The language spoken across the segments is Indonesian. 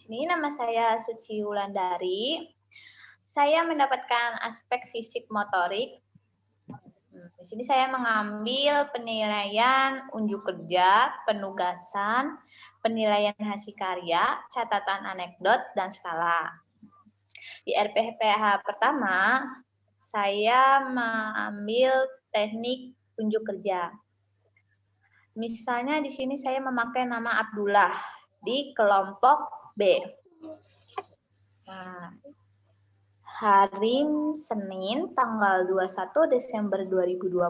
sini nama saya Suci Wulandari. Saya mendapatkan aspek fisik motorik. Di sini saya mengambil penilaian unjuk kerja, penugasan, penilaian hasil karya, catatan anekdot, dan skala. Di RPPH pertama, saya mengambil teknik unjuk kerja. Misalnya di sini saya memakai nama Abdullah di kelompok B. Nah, hari Senin tanggal 21 Desember 2020.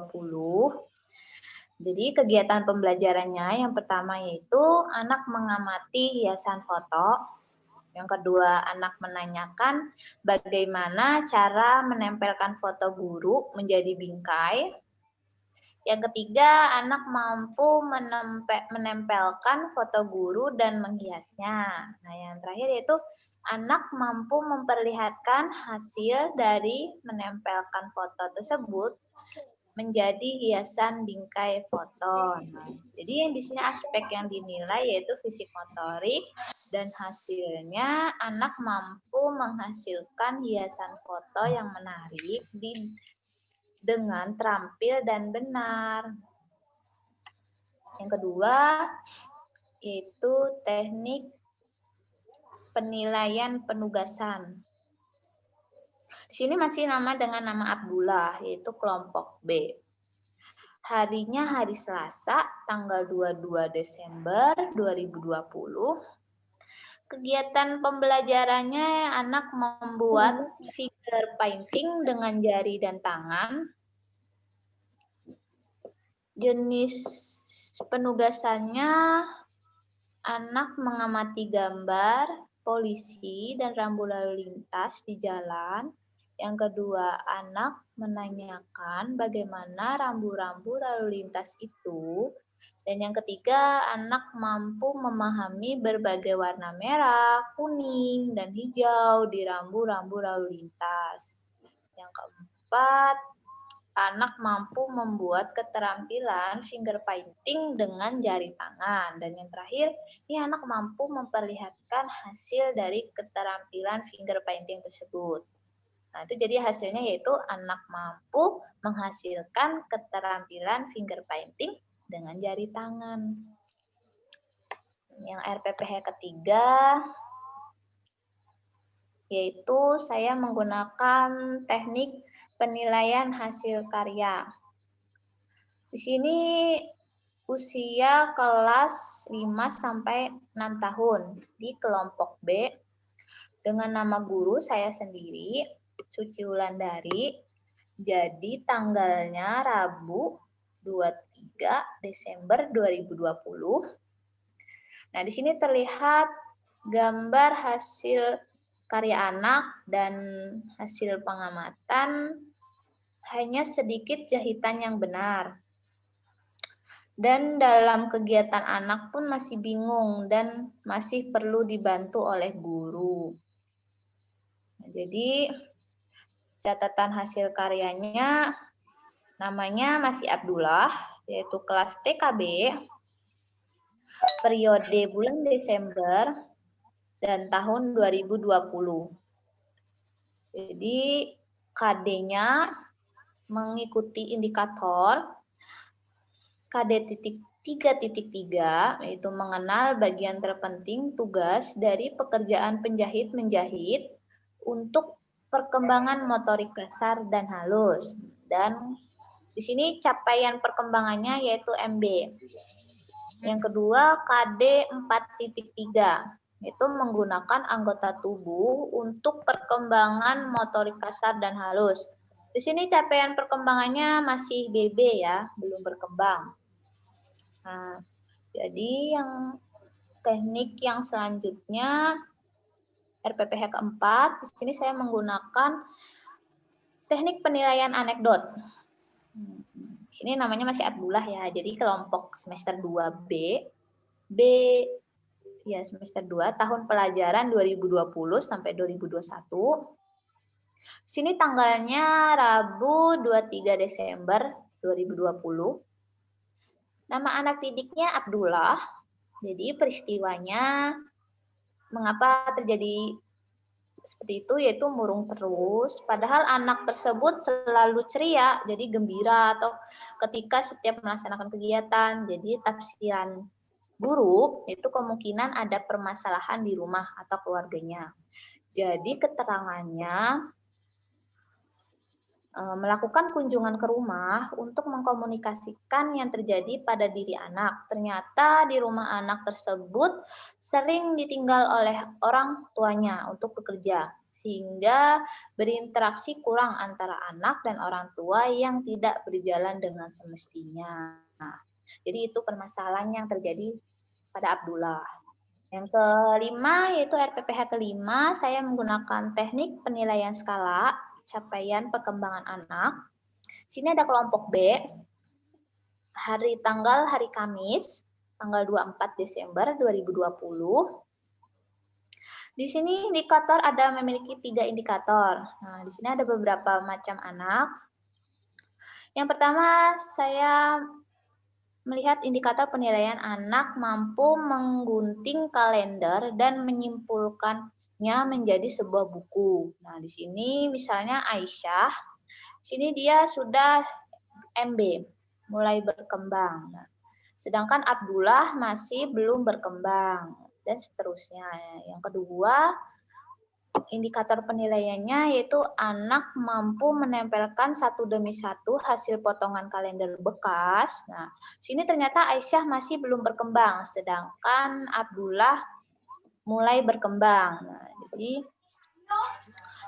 Jadi kegiatan pembelajarannya yang pertama yaitu anak mengamati hiasan foto. Yang kedua, anak menanyakan bagaimana cara menempelkan foto guru menjadi bingkai. Yang ketiga, anak mampu menempelkan foto guru dan menghiasnya. Nah, yang terakhir yaitu anak mampu memperlihatkan hasil dari menempelkan foto tersebut menjadi hiasan bingkai foto. Nah, jadi yang di sini aspek yang dinilai yaitu fisik motorik dan hasilnya anak mampu menghasilkan hiasan foto yang menarik dengan terampil dan benar. Yang kedua, yaitu teknik penilaian penugasan. Di sini masih dengan nama Abdullah, yaitu kelompok B. Harinya hari Selasa, tanggal 22 Desember 2020. Kegiatan pembelajarannya anak membuat figure painting dengan jari dan tangan. Jenis penugasannya anak mengamati gambar, polisi, dan rambu lalu lintas di jalan. Yang kedua, anak menanyakan bagaimana rambu-rambu lalu lintas itu. Dan yang ketiga, anak mampu memahami berbagai warna merah, kuning, dan hijau di rambu-rambu lalu lintas. Yang keempat, anak mampu membuat keterampilan finger painting dengan jari tangan. Dan yang terakhir, ini anak mampu memperlihatkan hasil dari keterampilan finger painting tersebut. Nah, itu jadi hasilnya yaitu anak mampu menghasilkan keterampilan finger painting dengan jari tangan. Yang RPPH ketiga, yaitu saya menggunakan teknik penilaian hasil karya. Di sini usia kelas 5 sampai 6 tahun di kelompok B dengan nama guru saya sendiri, Suci Wulandari. Jadi tanggalnya Rabu 23 Desember 2020. Nah, di sini terlihat gambar hasil karya anak dan hasil pengamatan hanya sedikit jahitan yang benar. Dan dalam kegiatan anak pun masih bingung dan masih perlu dibantu oleh guru. Nah, jadi catatan hasil karyanya namanya masih Abdullah, yaitu kelas TKB, periode bulan Desember dan tahun 2020. Jadi KD-nya mengikuti indikator KD.3.3, yaitu mengenal bagian terpenting tugas dari pekerjaan penjahit-menjahit untuk perkembangan motorik kasar dan halus. Dan di sini capaian perkembangannya yaitu MB. Yang kedua, KD 4.3, yaitu menggunakan anggota tubuh untuk perkembangan motorik kasar dan halus. Di sini capaian perkembangannya masih BB ya, belum berkembang. Nah, jadi yang teknik yang selanjutnya RPPH keempat, di sini saya menggunakan teknik penilaian anekdot. Di sini namanya masih Abdullah ya, jadi kelompok semester 2B, ya semester 2, tahun pelajaran 2020 sampai 2021. Di sini tanggalnya Rabu 23 Desember 2020. Nama anak didiknya Abdullah. Jadi peristiwanya mengapa terjadi seperti itu, yaitu murung terus, padahal anak tersebut selalu ceria, jadi gembira atau ketika setiap melaksanakan kegiatan. Jadi tafsiran guru itu kemungkinan ada permasalahan di rumah atau keluarganya. Jadi keterangannya melakukan kunjungan ke rumah untuk mengkomunikasikan yang terjadi pada diri anak. Ternyata di rumah anak tersebut sering ditinggal oleh orang tuanya untuk bekerja, sehingga berinteraksi kurang antara anak dan orang tua yang tidak berjalan dengan semestinya. Nah, jadi itu permasalahan yang terjadi pada Abdullah. Yang kelima yaitu RPPH kelima, saya menggunakan teknik penilaian skala capaian perkembangan anak. Sini ada kelompok B, hari Kamis, tanggal 24 Desember 2020. Di sini indikator ada memiliki 3 indikator. Nah, di sini ada beberapa macam anak. Yang pertama, saya melihat indikator penilaian anak mampu menggunting kalender dan menyimpulkannya menjadi sebuah buku. Nah, di sini misalnya Aisyah, sini dia sudah MB, mulai berkembang. Nah, sedangkan Abdullah masih belum berkembang, dan seterusnya. Yang kedua, indikator penilaiannya yaitu anak mampu menempelkan satu demi satu hasil potongan kalender bekas. Nah, sini ternyata Aisyah masih belum berkembang, sedangkan Abdullah mulai berkembang. Nah, jadi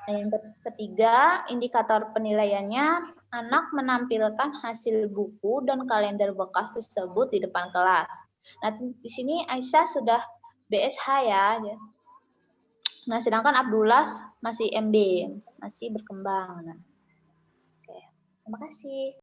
yang ketiga, indikator penilaiannya anak menampilkan hasil buku dan kalender bekas tersebut di depan kelas. Nah, di sini Aisyah sudah BSH ya. Nah, sedangkan Abdullah masih MB, masih berkembang. Nah, oke. Terima kasih.